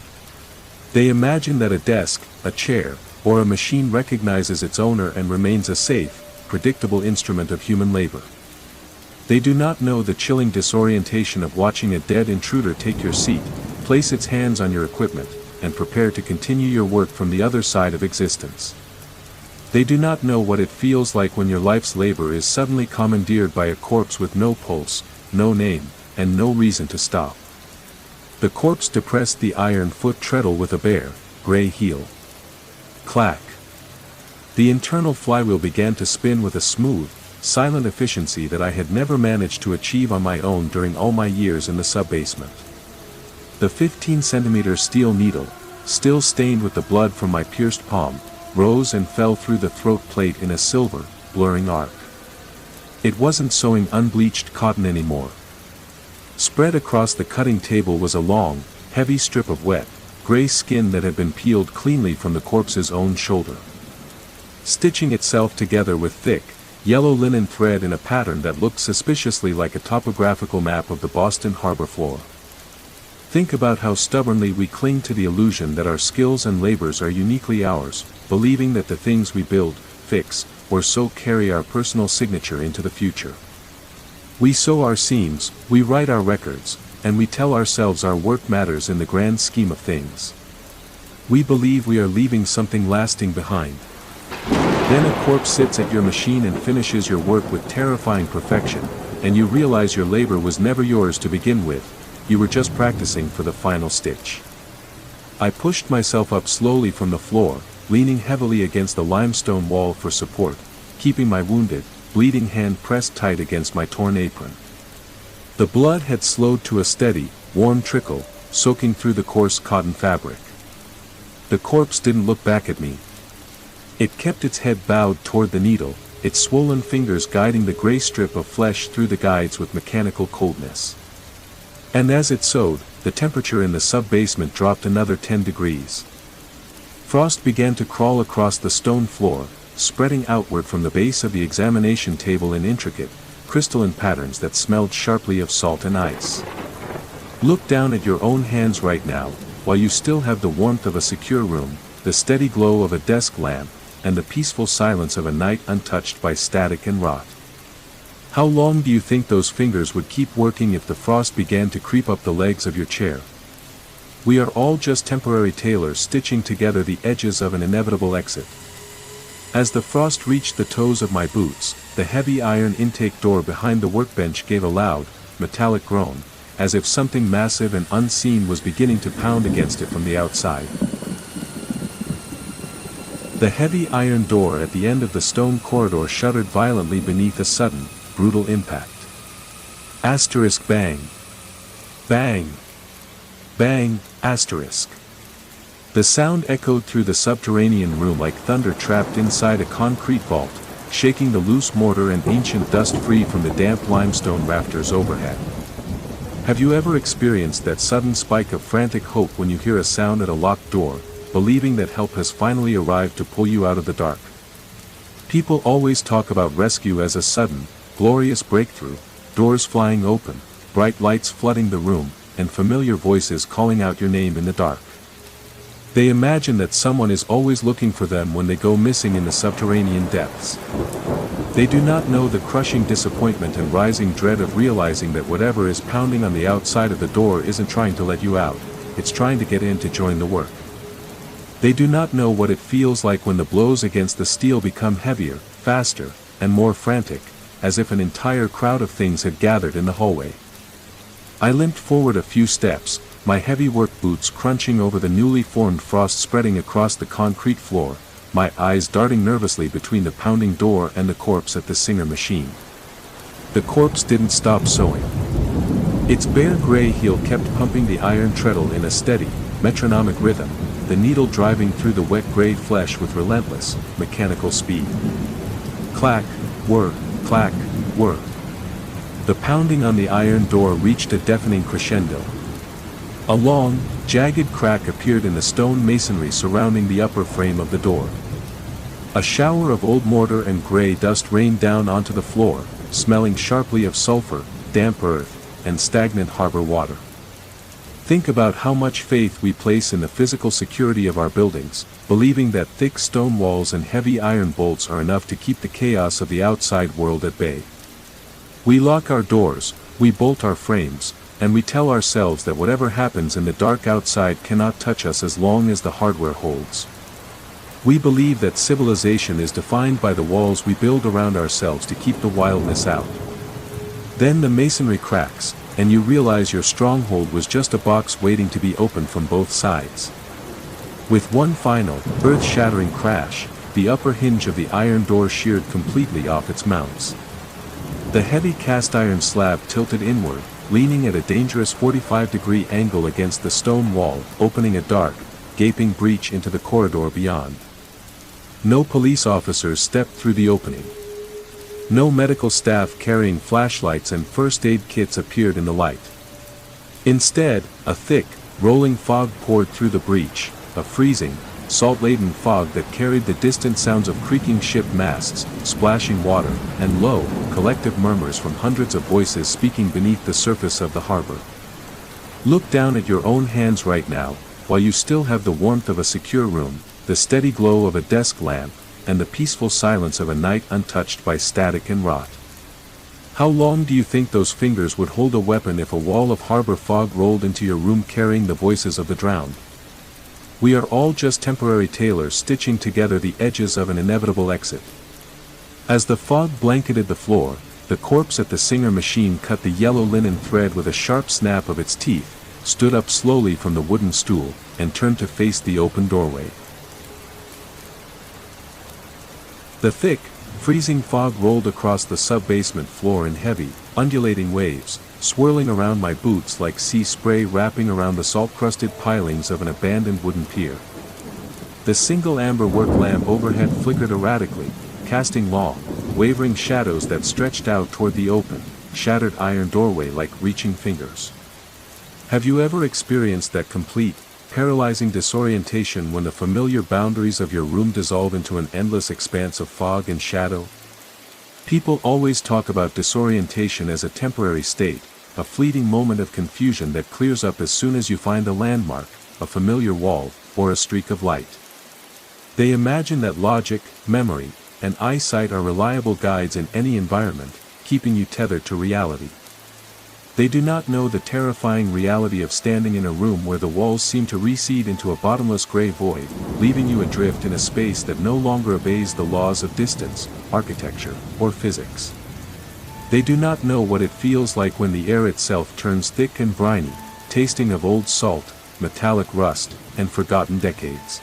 They imagine that a desk, a chair, or a machine recognizes its owner and remains a safe, predictable instrument of human labor. They do not know the chilling disorientation of watching a dead intruder take your seat, place its hands on your equipment, and prepare to continue your work from the other side of existence. They do not know what it feels like when your life's labor is suddenly commandeered by a corpse with no pulse, no name, and no reason to stop. The corpse depressed the iron foot treadle with a bare, gray heel. Clack. The internal flywheel began to spin with a smooth, silent efficiency that I had never managed to achieve on my own during all my years in the sub-basement. The 15-centimeter steel needle, still stained with the blood from my pierced palm, rose and fell through the throat plate in a silver, blurring arc. It wasn't sewing unbleached cotton anymore. Spread across the cutting table was a long, heavy strip of wet, gray skin that had been peeled cleanly from the corpse's own shoulder, stitching itself together with thick, yellow linen thread in a pattern that looked suspiciously like a topographical map of the Boston harbor floor. Think about how stubbornly we cling to the illusion that our skills and labors are uniquely ours, believing that the things we build, fix, or sew carry our personal signature into the future. We sew our seams, we write our records, and we tell ourselves our work matters in the grand scheme of things. We believe we are leaving something lasting behind. Then a corpse sits at your machine and finishes your work with terrifying perfection, and you realize your labor was never yours to begin with, you were just practicing for the final stitch. I pushed myself up slowly from the floor, leaning heavily against the limestone wall for support, keeping my wounded, bleeding hand pressed tight against my torn apron. The blood had slowed to a steady, warm trickle, soaking through the coarse cotton fabric. The corpse didn't look back at me. It kept its head bowed toward the needle, its swollen fingers guiding the gray strip of flesh through the guides with mechanical coldness. And as it sewed, the temperature in the sub-basement dropped another 10 degrees. Frost began to crawl across the stone floor, spreading outward from the base of the examination table in intricate, crystalline patterns that smelled sharply of salt and ice. Look down at your own hands right now, while you still have the warmth of a secure room, the steady glow of a desk lamp, and the peaceful silence of a night untouched by static and rot. How long do you think those fingers would keep working if the frost began to creep up the legs of your chair? We are all just temporary tailors stitching together the edges of an inevitable exit. As the frost reached the toes of my boots, the heavy iron intake door behind the workbench gave a loud, metallic groan, as if something massive and unseen was beginning to pound against it from the outside. The heavy iron door at the end of the stone corridor shuddered violently beneath a sudden, brutal impact. Asterisk bang. Bang. Bang, asterisk. The sound echoed through the subterranean room like thunder trapped inside a concrete vault, shaking the loose mortar and ancient dust free from the damp limestone rafters overhead. Have you ever experienced that sudden spike of frantic hope when you hear a sound at a locked door, believing that help has finally arrived to pull you out of the dark? People always talk about rescue as a sudden, glorious breakthrough, doors flying open, bright lights flooding the room, and familiar voices calling out your name in the dark. They imagine that someone is always looking for them when they go missing in the subterranean depths. They do not know the crushing disappointment and rising dread of realizing that whatever is pounding on the outside of the door isn't trying to let you out, it's trying to get in to join the work. They do not know what it feels like when the blows against the steel become heavier, faster, and more frantic, as if an entire crowd of things had gathered in the hallway. I limped forward a few steps, my heavy work boots crunching over the newly formed frost spreading across the concrete floor, my eyes darting nervously between the pounding door and the corpse at the Singer machine. The corpse didn't stop sewing. Its bare gray heel kept pumping the iron treadle in a steady, metronomic rhythm, the needle driving through the wet gray flesh with relentless, mechanical speed. Clack, whir, clack, whir. The pounding on the iron door reached a deafening crescendo. A long, jagged crack appeared in the stone masonry surrounding the upper frame of the door. A shower of old mortar and gray dust rained down onto the floor, smelling sharply of sulfur, damp earth, and stagnant harbor water. Think about how much faith we place in the physical security of our buildings, believing that thick stone walls and heavy iron bolts are enough to keep the chaos of the outside world at bay. We lock our doors, we bolt our frames, and we tell ourselves that whatever happens in the dark outside cannot touch us as long as the hardware holds. We believe that civilization is defined by the walls we build around ourselves to keep the wildness out. Then the masonry cracks, and you realize your stronghold was just a box waiting to be opened from both sides. With one final, earth-shattering crash, the upper hinge of the iron door sheared completely off its mounts. The heavy cast-iron slab tilted inward, leaning at a dangerous 45-degree angle against the stone wall, opening a dark, gaping breach into the corridor beyond. No police officers stepped through the opening. No medical staff carrying flashlights and first aid kits appeared in the light. Instead, a thick, rolling fog poured through the breach, a freezing, salt-laden fog that carried the distant sounds of creaking ship masts, splashing water, and low, collective murmurs from hundreds of voices speaking beneath the surface of the harbor. Look down at your own hands right now, while you still have the warmth of a secure room, the steady glow of a desk lamp, and the peaceful silence of a night untouched by static and rot. How long do you think those fingers would hold a weapon if a wall of harbor fog rolled into your room carrying the voices of the drowned? We are all just temporary tailors stitching together the edges of an inevitable exit. As the fog blanketed the floor, the corpse at the Singer machine cut the yellow linen thread with a sharp snap of its teeth, stood up slowly from the wooden stool, and turned to face the open doorway. The thick, freezing fog rolled across the sub-basement floor in heavy, undulating waves, swirling around my boots like sea spray wrapping around the salt-crusted pilings of an abandoned wooden pier. The single amber work lamp overhead flickered erratically, casting long, wavering shadows that stretched out toward the open, shattered iron doorway like reaching fingers. Have you ever experienced that complete, paralyzing disorientation when the familiar boundaries of your room dissolve into an endless expanse of fog and shadow? People always talk about disorientation as a temporary state, a fleeting moment of confusion that clears up as soon as you find a landmark, a familiar wall, or a streak of light. They imagine that logic, memory, and eyesight are reliable guides in any environment, keeping you tethered to reality. They do not know the terrifying reality of standing in a room where the walls seem to recede into a bottomless gray void, leaving you adrift in a space that no longer obeys the laws of distance, architecture, or physics. They do not know what it feels like when the air itself turns thick and briny, tasting of old salt, metallic rust, and forgotten decades.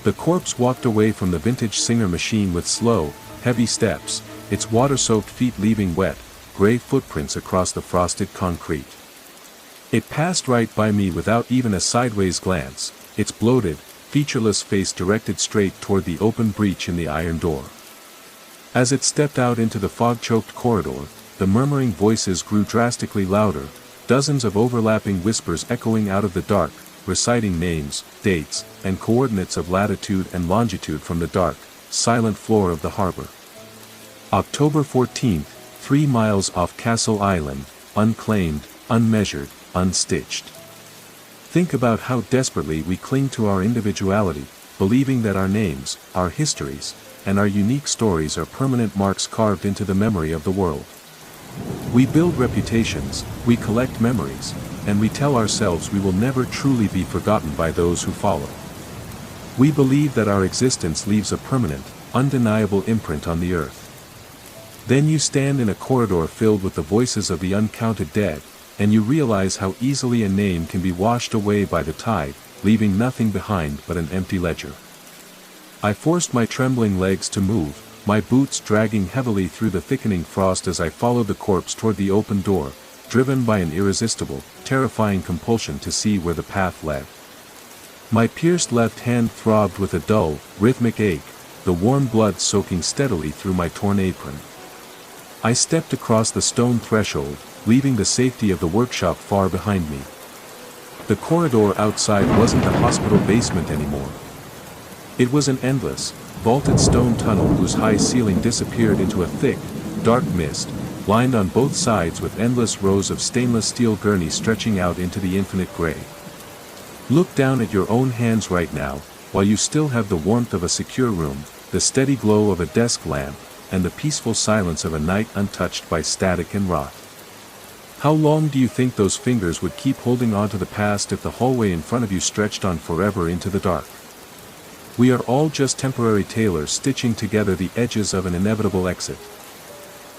The corpse walked away from the vintage Singer machine with slow, heavy steps, its water-soaked feet leaving wet, gray footprints across the frosted concrete. It passed right by me without even a sideways glance, its bloated, featureless face directed straight toward the open breach in the iron door. As it stepped out into the fog-choked corridor, the murmuring voices grew drastically louder, dozens of overlapping whispers echoing out of the dark, reciting names, dates, and coordinates of latitude and longitude from the dark, silent floor of the harbor. October 14th, 3 miles off Castle Island, unclaimed, unmeasured, unstitched. Think about how desperately we cling to our individuality, believing that our names, our histories, and our unique stories are permanent marks carved into the memory of the world. We build reputations, we collect memories, and we tell ourselves we will never truly be forgotten by those who follow. We believe that our existence leaves a permanent, undeniable imprint on the earth. Then you stand in a corridor filled with the voices of the uncounted dead, and you realize how easily a name can be washed away by the tide, leaving nothing behind but an empty ledger. I forced my trembling legs to move, my boots dragging heavily through the thickening frost as I followed the corpse toward the open door, driven by an irresistible, terrifying compulsion to see where the path led. My pierced left hand throbbed with a dull, rhythmic ache, the warm blood soaking steadily through my torn apron. I stepped across the stone threshold, leaving the safety of the workshop far behind me. The corridor outside wasn't a hospital basement anymore. It was an endless, vaulted stone tunnel whose high ceiling disappeared into a thick, dark mist, lined on both sides with endless rows of stainless steel gurneys stretching out into the infinite gray. Look down at your own hands right now, while you still have the warmth of a secure room, the steady glow of a desk lamp, and the peaceful silence of a night untouched by static and rot. How long do you think those fingers would keep holding on to the past if the hallway in front of you stretched on forever into the dark? We are all just temporary tailors stitching together the edges of an inevitable exit.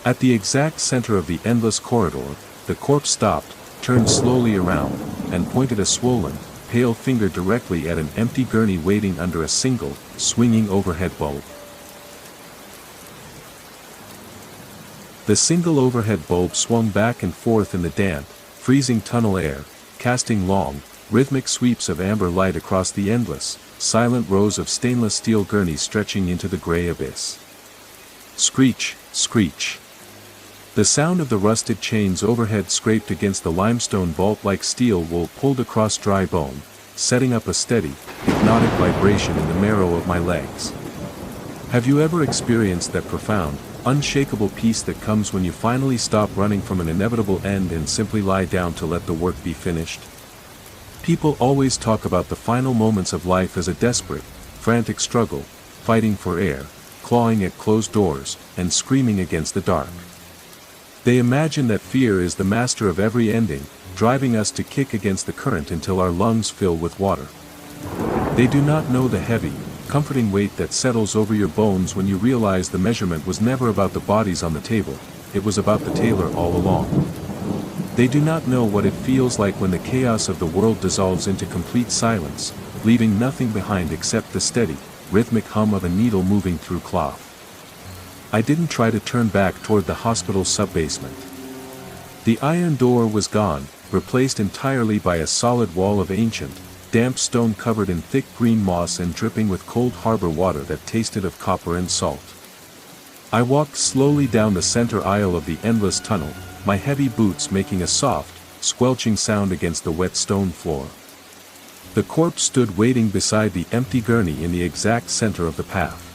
At the exact center of the endless corridor, the corpse stopped, turned slowly around, and pointed a swollen, pale finger directly at an empty gurney waiting under a single, swinging overhead bulb. The single overhead bulb swung back and forth in the damp, freezing tunnel air, casting long, rhythmic sweeps of amber light across the endless, silent rows of stainless steel gurneys stretching into the gray abyss. Screech, screech. The sound of the rusted chains overhead scraped against the limestone vault like steel wool pulled across dry bone, setting up a steady, hypnotic vibration in the marrow of my legs. Have you ever experienced that profound, unshakable peace that comes when you finally stop running from an inevitable end and simply lie down to let the work be finished? People always talk about the final moments of life as a desperate, frantic struggle, fighting for air, clawing at closed doors, and screaming against the dark. They imagine that fear is the master of every ending, driving us to kick against the current until our lungs fill with water. They do not know the heavy, comforting weight that settles over your bones when you realize the measurement was never about the bodies on the table, it was about the tailor all along. They do not know what it feels like when the chaos of the world dissolves into complete silence, leaving nothing behind except the steady, rhythmic hum of a needle moving through cloth. I didn't try to turn back toward the hospital's sub-basement. The iron door was gone, replaced entirely by a solid wall of ancient, damp stone covered in thick green moss and dripping with cold harbor water that tasted of copper and salt. I walked slowly down the center aisle of the endless tunnel, my heavy boots making a soft, squelching sound against the wet stone floor. The corpse stood waiting beside the empty gurney in the exact center of the path.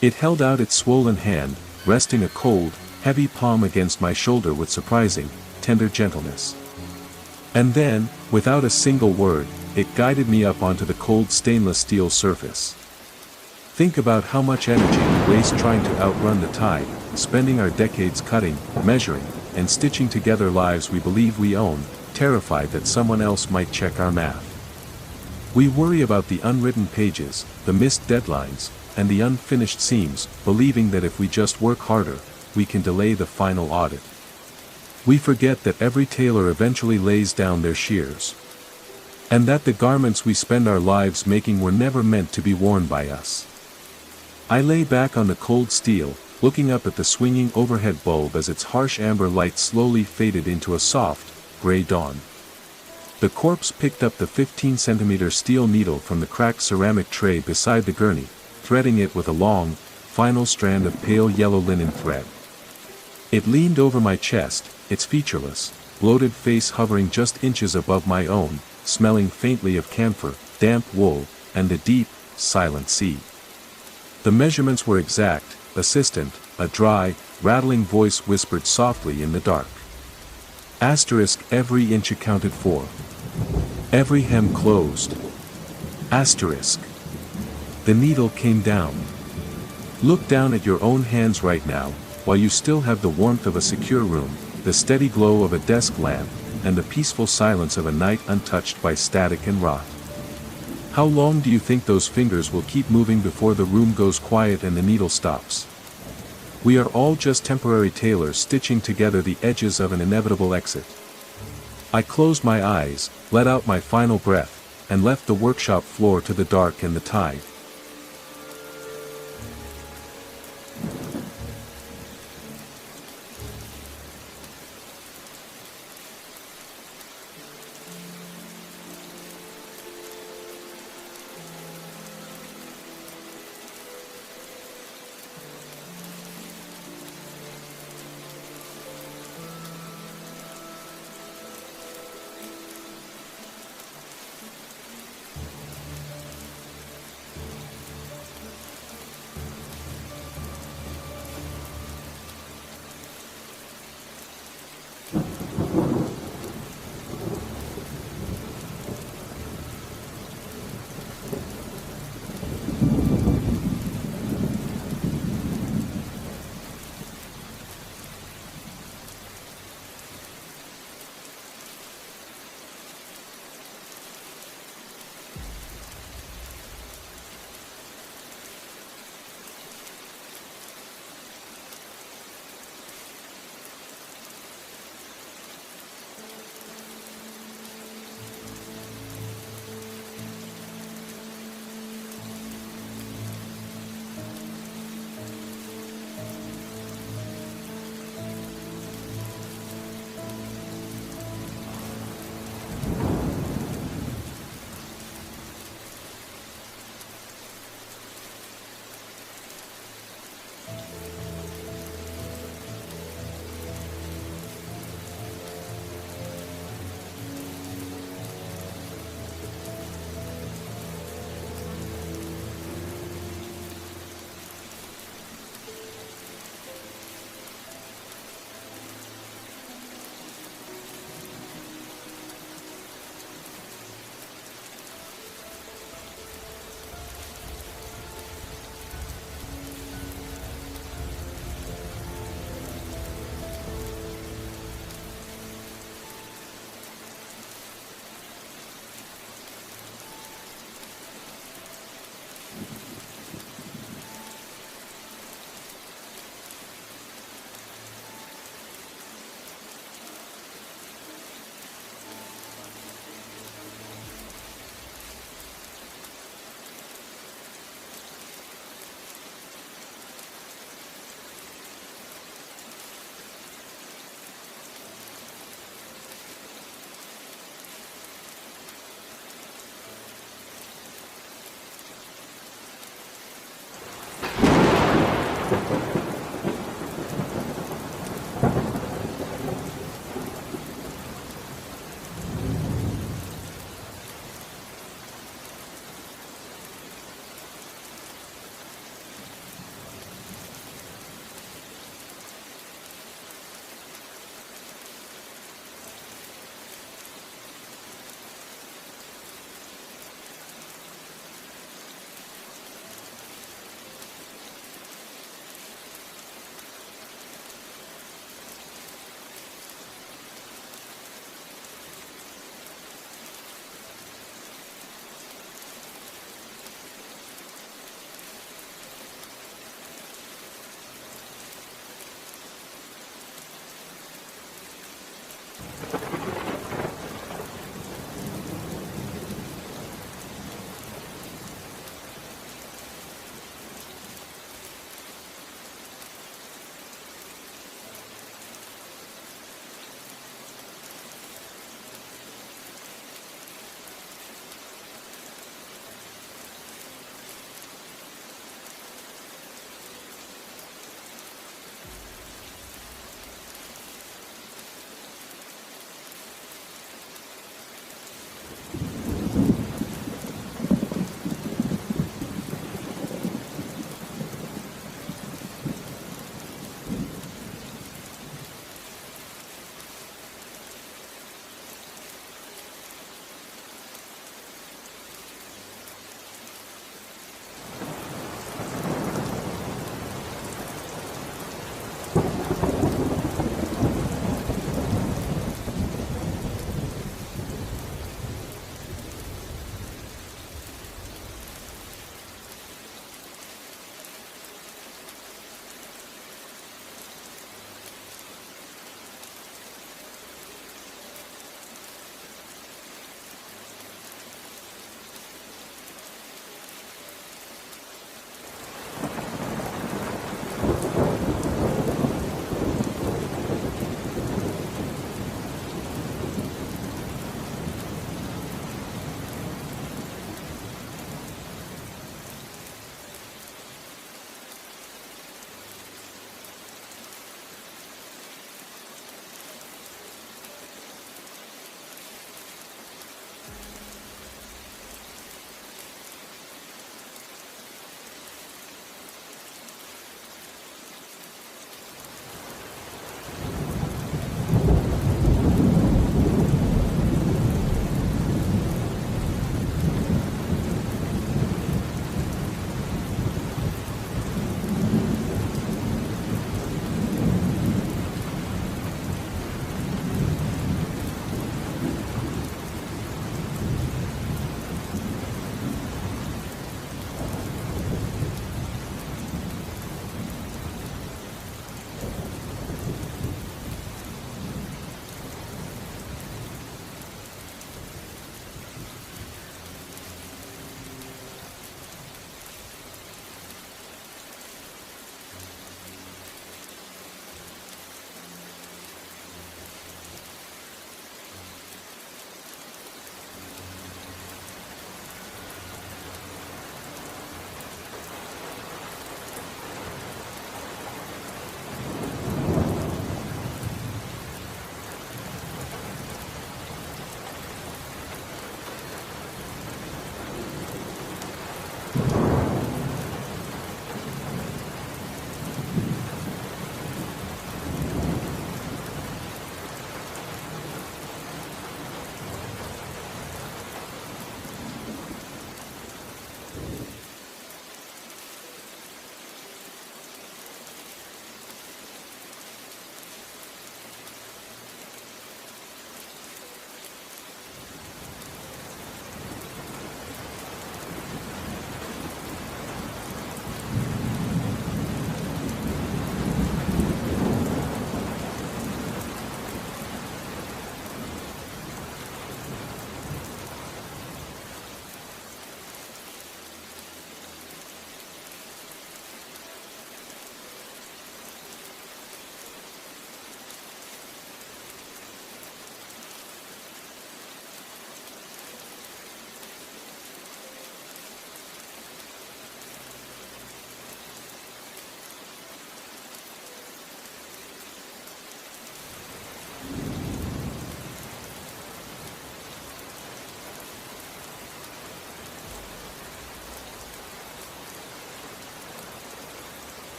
It held out its swollen hand, resting a cold, heavy palm against my shoulder with surprising, tender gentleness. And then, without a single word, it guided me up onto the cold stainless steel surface. Think about how much energy we waste trying to outrun the tide, spending our decades cutting, measuring, and stitching together lives we believe we own, terrified that someone else might check our math. We worry about the unwritten pages, the missed deadlines, and the unfinished seams, believing that if we just work harder, we can delay the final audit. We forget that every tailor eventually lays down their shears. And that the garments we spend our lives making were never meant to be worn by us. I lay back on the cold steel, looking up at the swinging overhead bulb as its harsh amber light slowly faded into a soft, gray dawn. The corpse picked up the 15-centimeter steel needle from the cracked ceramic tray beside the gurney, threading it with a long, final strand of pale yellow linen thread. It leaned over my chest, its featureless, bloated face hovering just inches above my own, smelling faintly of camphor, damp wool, and the deep, silent sea. The measurements were exact, assistant, a dry, rattling voice whispered softly in the dark. Asterisk every inch accounted for. Every hem closed. Asterisk. The needle came down. Look down at your own hands right now, while you still have the warmth of a secure room, the steady glow of a desk lamp, and the peaceful silence of a night untouched by static and rot. How long do you think those fingers will keep moving before the room goes quiet and the needle stops? We are all just temporary tailors stitching together the edges of an inevitable exit. I closed my eyes, let out my final breath, and left the workshop floor to the dark and the tide.